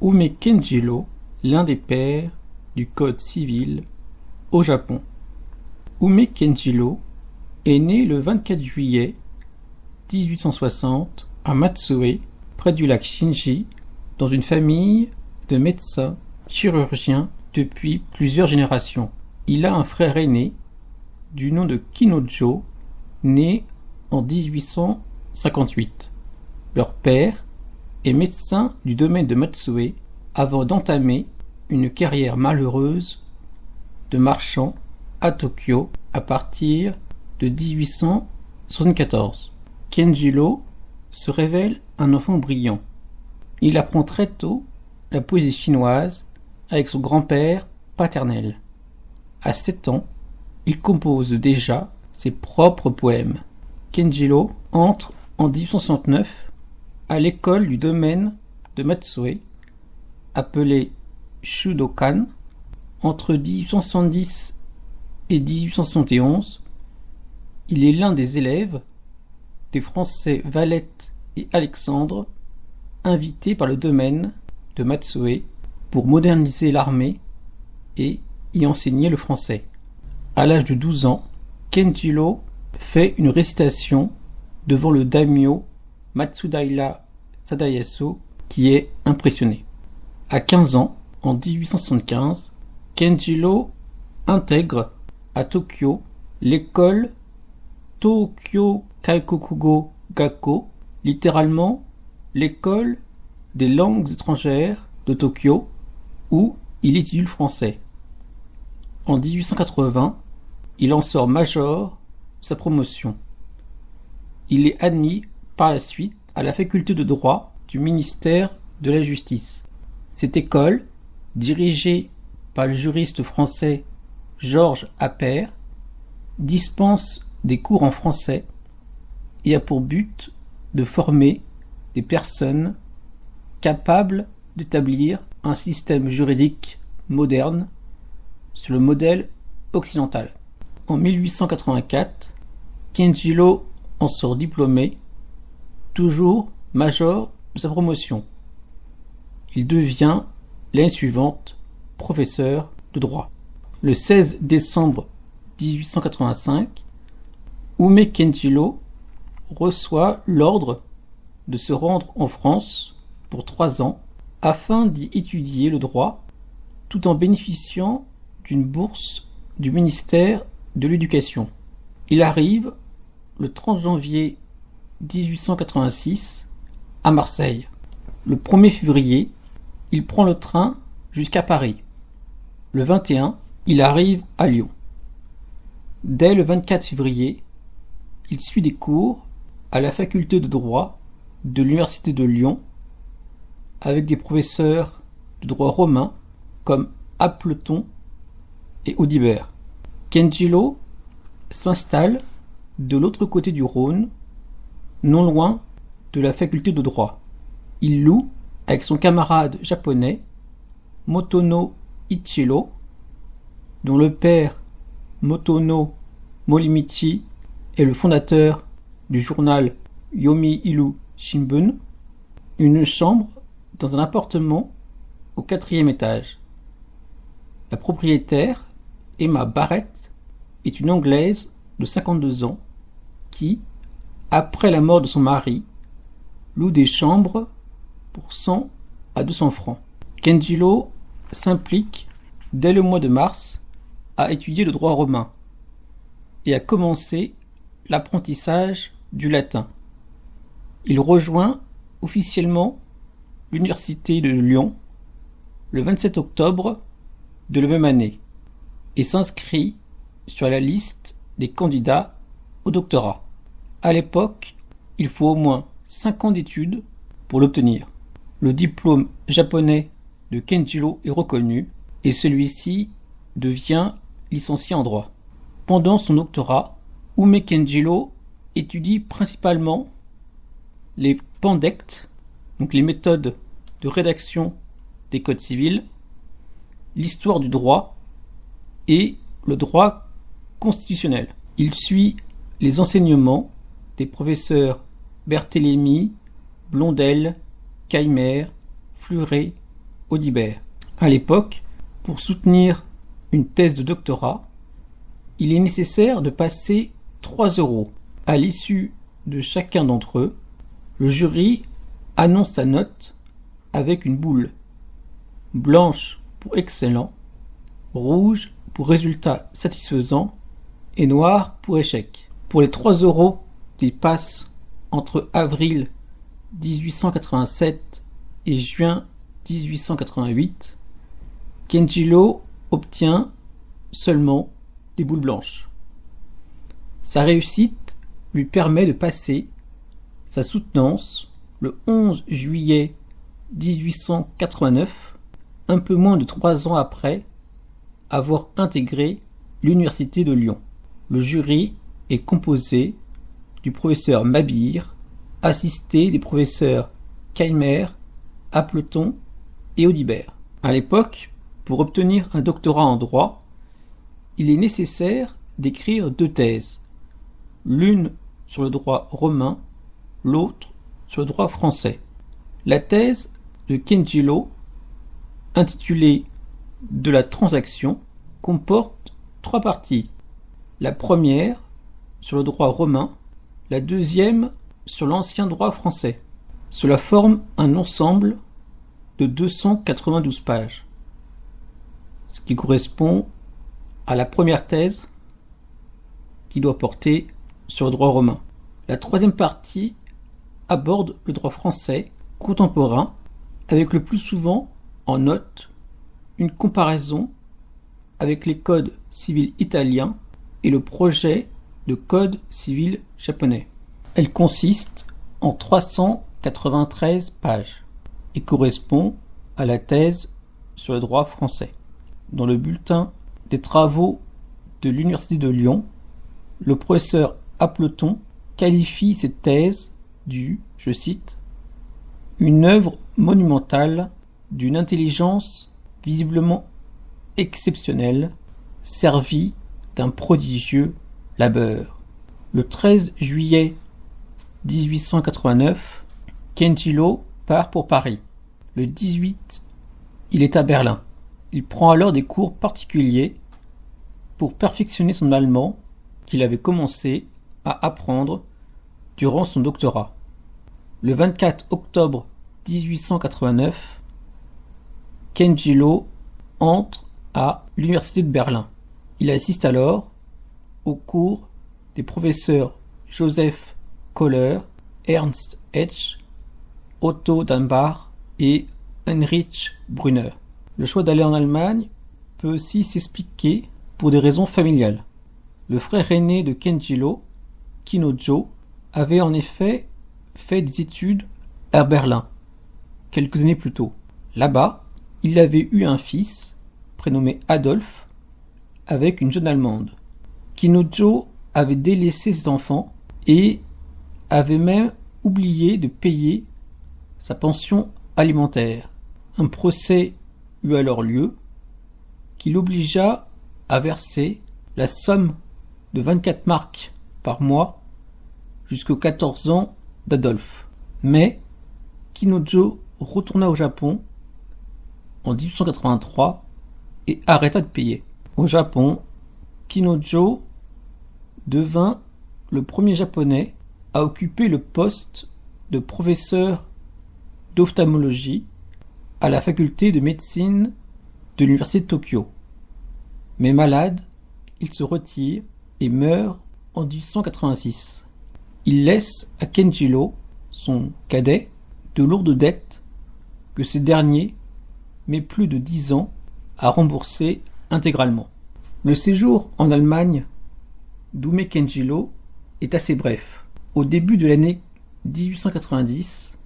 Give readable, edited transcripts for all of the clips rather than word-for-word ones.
Ume Kenjiro, l'un des pères du Code civil au Japon. Ume Kenjiro est né le 24 juillet 1860 à Matsue, près du lac Shinji, dans une famille de médecins chirurgiens depuis plusieurs générations. Il a un frère aîné du nom de Kinojo, né en 1858. Leur père est médecin du domaine de Matsue avant d'entamer une carrière malheureuse de marchand à Tokyo à partir de 1874. Kenjiro se révèle un enfant brillant. Il apprend très tôt la poésie chinoise avec son grand-père paternel. À 7 ans, il compose déjà ses propres poèmes. Kenjiro entre en 1869 à l'école du domaine de Matsue, appelée Shudokan. Entre 1870 et 1871, il est l'un des élèves des Français Valette et Alexandre, invités par le domaine de Matsue pour moderniser l'armée et y enseigner le français. À l'âge de 12 ans, Kenjiro fait une récitation devant le daimyo Matsudaira Sadayasu qui est impressionné. À 15 ans, en 1875, Kenjiro intègre à Tokyo l'école Tokyo Kaikokugo Gakko, littéralement l'école des langues étrangères de Tokyo, où il étudie le français. En 1880, il en sort major de sa promotion. Il est admis par la suite à la faculté de droit du ministère de la Justice. Cette école, dirigée par le juriste français Georges Appert, dispense des cours en français et a pour but de former des personnes capables d'établir un système juridique moderne sur le modèle occidental. En 1884, Kenjiro en sort diplômé, toujours major de sa promotion. Il devient l'année suivante professeur de droit. Le 16 décembre 1885, Ume Kenjiro reçoit l'ordre de se rendre en France pour 3 ans afin d'y étudier le droit tout en bénéficiant d'une bourse du ministère de l'Éducation. Il arrive le 30 janvier 1886 à Marseille. Le 1er février, il prend le train jusqu'à Paris. Le 21, il arrive à Lyon. Dès le 24 février, il suit des cours à la faculté de droit de l'Université de Lyon avec des professeurs de droit romain comme Appleton et Audibert. Kenjiro s'installe de l'autre côté du Rhône, non loin de la faculté de droit. Il loue, avec son camarade japonais, Motono Ichiro, dont le père Motono Morimichi est le fondateur du journal Yomiuri Shimbun, une chambre dans un appartement au 4e étage. La propriétaire, Emma Barrett, est une Anglaise de 52 ans qui, après la mort de son mari, loue des chambres pour 100 à 200 francs. Kenjiro s'implique dès le mois de mars à étudier le droit romain et a commencé l'apprentissage du latin. Il rejoint officiellement l'université de Lyon le 27 octobre de la même année et s'inscrit sur la liste des candidats au doctorat. À l'époque, il faut au moins 5 ans d'études pour l'obtenir. Le diplôme japonais de Kenjiro est reconnu et celui-ci devient licencié en droit. Pendant son doctorat, Ume Kenjiro étudie principalement les pandectes, donc les méthodes de rédaction des codes civils, l'histoire du droit et le droit constitutionnel. Il suit les enseignements des professeurs Berthélémy, Blondel, Keimer, Fleuret, Audibert. À l'époque, pour soutenir une thèse de doctorat, il est nécessaire de passer 3 euros. À l'issue de chacun d'entre eux, le jury annonce sa note avec une boule. Blanche pour excellent, rouge pour résultat satisfaisant et noir pour échec. Pour les 3 euros qu'il passe entre avril 1887 et juin 1888, Kenjiro obtient seulement des boules blanches. Sa réussite lui permet de passer sa soutenance le 11 juillet 1889, un peu moins de 3 ans après avoir intégré l'université de Lyon. Le jury est composé du professeur Mabir, assisté des professeurs Keimer, Appleton et Audibert. À l'époque, pour obtenir un doctorat en droit, il est nécessaire d'écrire 2 thèses, l'une sur le droit romain, l'autre sur le droit français. La thèse de Kenjiro, intitulée « De la transaction », comporte 3 parties. La première sur le droit romain, la deuxième sur l'ancien droit français. Cela forme un ensemble de 292 pages, ce qui correspond à la première thèse qui doit porter sur le droit romain. La troisième partie aborde le droit français contemporain avec le plus souvent en note une comparaison avec les codes civils italiens et le projet de code civil japonais. Elle consiste en 393 pages et correspond à la thèse sur le droit français. Dans le bulletin des travaux de l'Université de Lyon, le professeur Appleton qualifie cette thèse je cite, une œuvre monumentale d'une intelligence visiblement exceptionnelle, servie d'un prodigieux labeur. Le 13 juillet 1889, Kenjiro part pour Paris. Le 18, il est à Berlin. Il prend alors des cours particuliers pour perfectionner son allemand qu'il avait commencé à apprendre durant son doctorat. Le 24 octobre 1889, Kenjiro entre à l'université de Berlin. Il assiste alors aux cours des professeurs Joseph Kohler, Ernst Etsch, Otto Dambach et Heinrich Brunner. Le choix d'aller en Allemagne peut aussi s'expliquer pour des raisons familiales. Le frère aîné de Kenjiro, Kinojo, avait en effet fait des études à Berlin, quelques années plus tôt. Là-bas, il avait eu un fils, prénommé Adolphe, avec une jeune Allemande. Kinojo avait délaissé ses enfants et avait même oublié de payer sa pension alimentaire. Un procès eut alors lieu qui l'obligea à verser la somme de 24 marks par mois jusqu'aux 14 ans d'Adolphe. Mais Kinojo retourna au Japon en 1883 et arrêta de payer. Au Japon, Kinojo devint le premier japonais à occuper le poste de professeur d'ophtalmologie à la faculté de médecine de l'université de Tokyo. Mais malade, il se retire et meurt en 1886. Il laisse à Kenjiro, son cadet, de lourdes dettes que ce dernier met plus de 10 ans à rembourser intégralement. Le séjour en Allemagne d'Ume Kenjiro est assez bref. Au début de l'année 1890,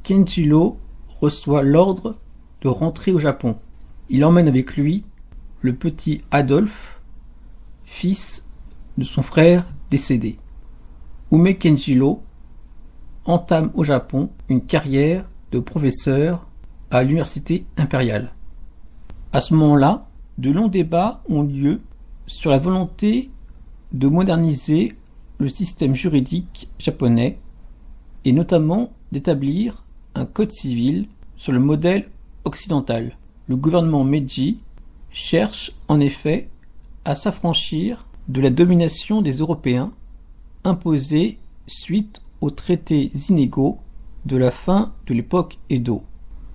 Kenjiro reçoit l'ordre de rentrer au Japon. Il emmène avec lui le petit Adolphe, fils de son frère décédé. Ume Kenjiro entame au Japon une carrière de professeur à l'université impériale. À ce moment-là, de longs débats ont lieu sur la volonté de moderniser le système juridique japonais et notamment d'établir un code civil sur le modèle occidentale. Le gouvernement Meiji cherche en effet à s'affranchir de la domination des Européens imposée suite aux traités inégaux de la fin de l'époque Edo.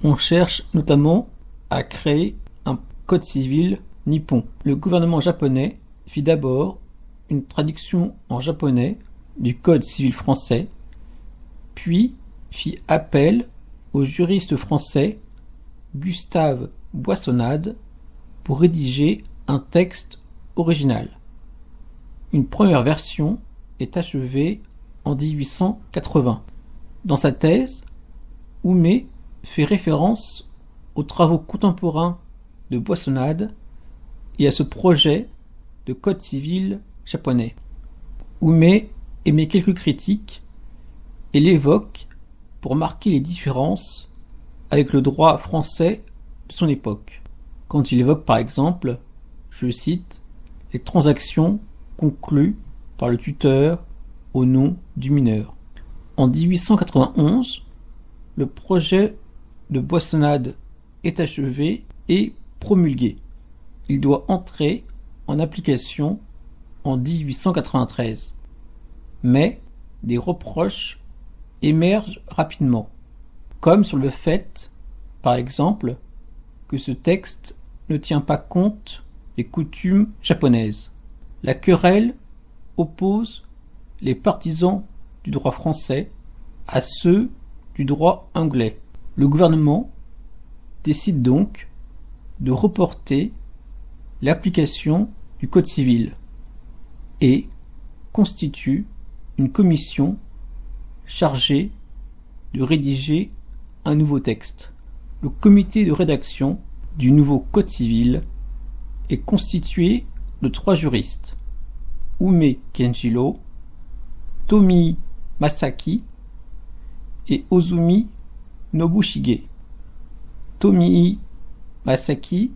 On cherche notamment à créer un code civil nippon. Le gouvernement japonais fit d'abord une traduction en japonais du code civil français, puis fit appel au juriste français Gustave Boissonnade pour rédiger un texte original. Une première version est achevée en 1880. Dans sa thèse, Oumet fait référence aux travaux contemporains de Boissonnade et à ce projet de code civil japonais. Oumet émet quelques critiques et l'évoque pour marquer les différences avec le droit français de son époque. Quand il évoque par exemple, je cite, les transactions conclues par le tuteur au nom du mineur. En 1891, le projet de Boissonnade est achevé et promulgué. Il doit entrer en application en 1893. Mais des reproches émergent rapidement, comme sur le fait, par exemple, que ce texte ne tient pas compte des coutumes japonaises. La querelle oppose les partisans du droit français à ceux du droit anglais. Le gouvernement décide donc de reporter l'application du Code civil et constitue une commission chargée de rédiger un nouveau texte. Le comité de rédaction du nouveau Code civil est constitué de 3 juristes: Oumet Kenjiro, Tomii Masaki et Ozumi Nobushige. Tomii Masaki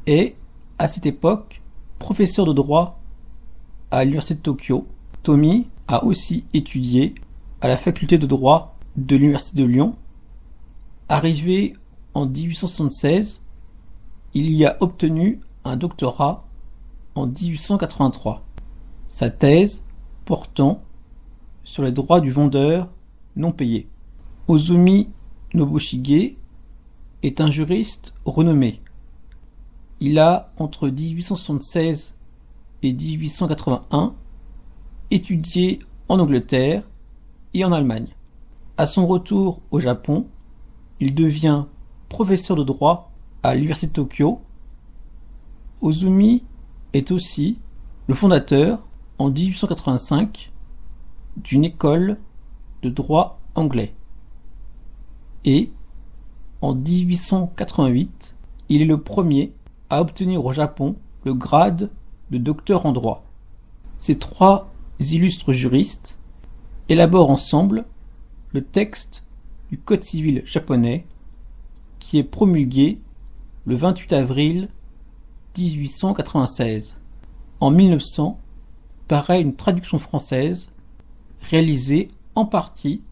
est, à cette époque, professeur de droit à l'université de Tokyo. Tomii a aussi étudié à la faculté de droit de l'université de Lyon. Arrivé en 1876, il y a obtenu un doctorat en 1883. Sa thèse portant sur les droits du vendeur non payé. Ozumi Nobushige est un juriste renommé. Il a, entre 1876 et 1881, étudié en Angleterre et en Allemagne. À son retour au Japon, il devient professeur de droit à l'université de Tokyo. Ozumi est aussi le fondateur, en 1885, d'une école de droit anglais. Et, en 1888, il est le premier à obtenir au Japon le grade de docteur en droit. Ces 3 illustres juristes élaborent ensemble le texte du Code civil japonais qui est promulgué le 28 avril 1896. En 1900, paraît une traduction française réalisée en partie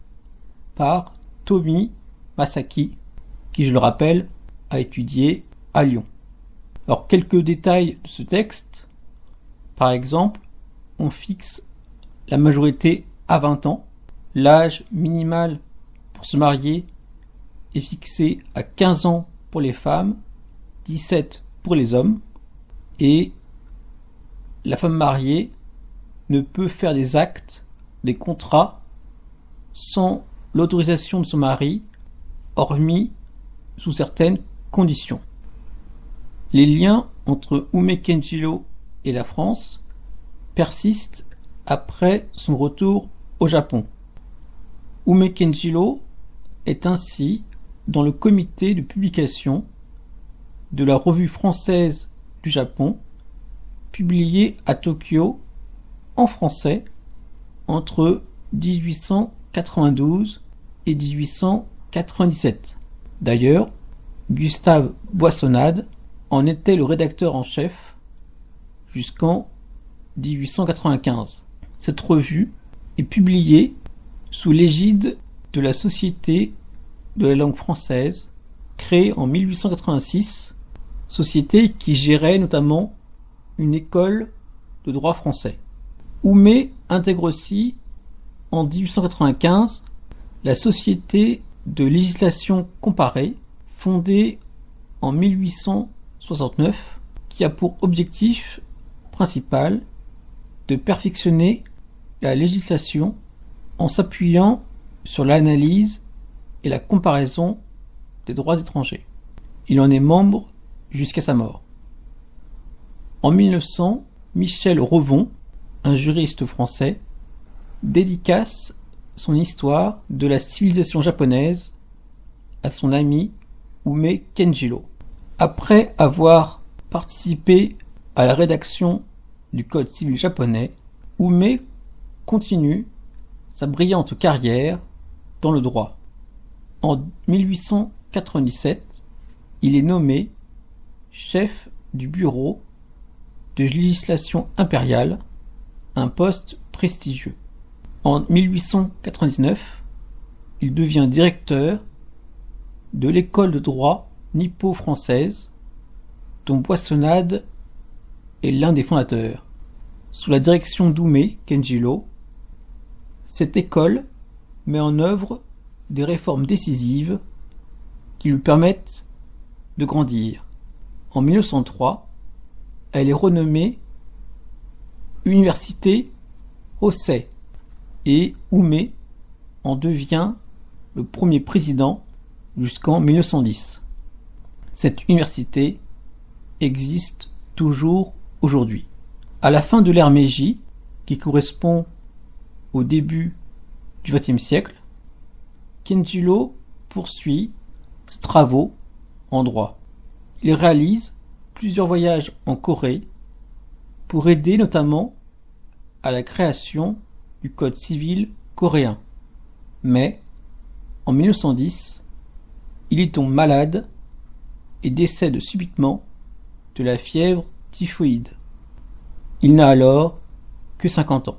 par Tomii Masaki, qui, je le rappelle, a étudié à Lyon. Alors, quelques détails de ce texte. Par exemple, on fixe la majorité à 20 ans. L'âge minimal pour se marier est fixé à 15 ans pour les femmes, 17 pour les hommes. Et la femme mariée ne peut faire des actes, des contrats, sans l'autorisation de son mari, hormis sous certaines conditions. Les liens entre Oumet Kenjiro et la France persistent après son retour au Japon. Oumet Kenjiro est ainsi dans le comité de publication de la Revue française du Japon, publiée à Tokyo en français entre 1892 et 1897. D'ailleurs, Gustave Boissonnade en était le rédacteur en chef jusqu'en 1895. Cette revue est publiée sous l'égide de la Société de la langue française, créée en 1886, société qui gérait notamment une école de droit français. Oumé intègre aussi en 1895 la Société de législation comparée, fondée en 1869, qui a pour objectif principal de perfectionner la législation en s'appuyant sur l'analyse et la comparaison des droits étrangers. Il en est membre jusqu'à sa mort. En 1900, Michel Revon, un juriste français, dédicace son histoire de la civilisation japonaise à son ami Ume Kenjiro. Après avoir participé à la rédaction du Code civil japonais, Ume continue sa brillante carrière dans le droit. En 1897, il est nommé chef du bureau de législation impériale, un poste prestigieux. En 1899, il devient directeur de l'école de droit nippo-française, dont Boissonnade est l'un des fondateurs. Sous la direction d'Ume Kenjiro, cette école met en œuvre des réformes décisives qui lui permettent de grandir. En 1903, elle est renommée Université Hosei et Ume en devient le premier président jusqu'en 1910. Cette université existe toujours aujourd'hui. À la fin de l'ère Meiji, qui correspond au début du XXe siècle, Kenjiro poursuit ses travaux en droit. Il réalise plusieurs voyages en Corée pour aider notamment à la création du Code civil coréen. Mais, en 1910, il y tombe malade et décède subitement de la fièvre typhoïde. Il n'a alors que 50 ans.